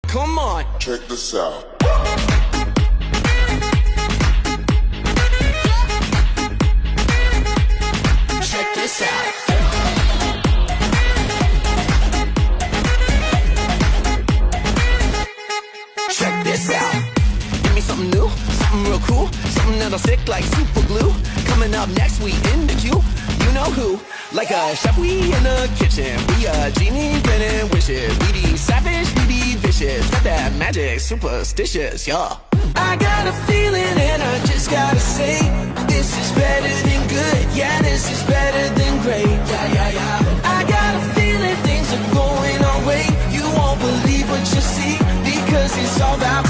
Come on. Check this out. Check this out. Check this out. Give me something new, something real cool, something that'll stick like super glue. Coming up next, we in the queue. You know who? Like a chef, we in the kitchen. We a genie granting wishes. We be savage, we be vicious. Got that magic, superstitious, yeah. I got a feeling and I just gotta say, this is better than good. Yeah, this is better than great. Yeah, yeah, yeah. I got a feeling things are going our way. You won't believe what you see, because it's all about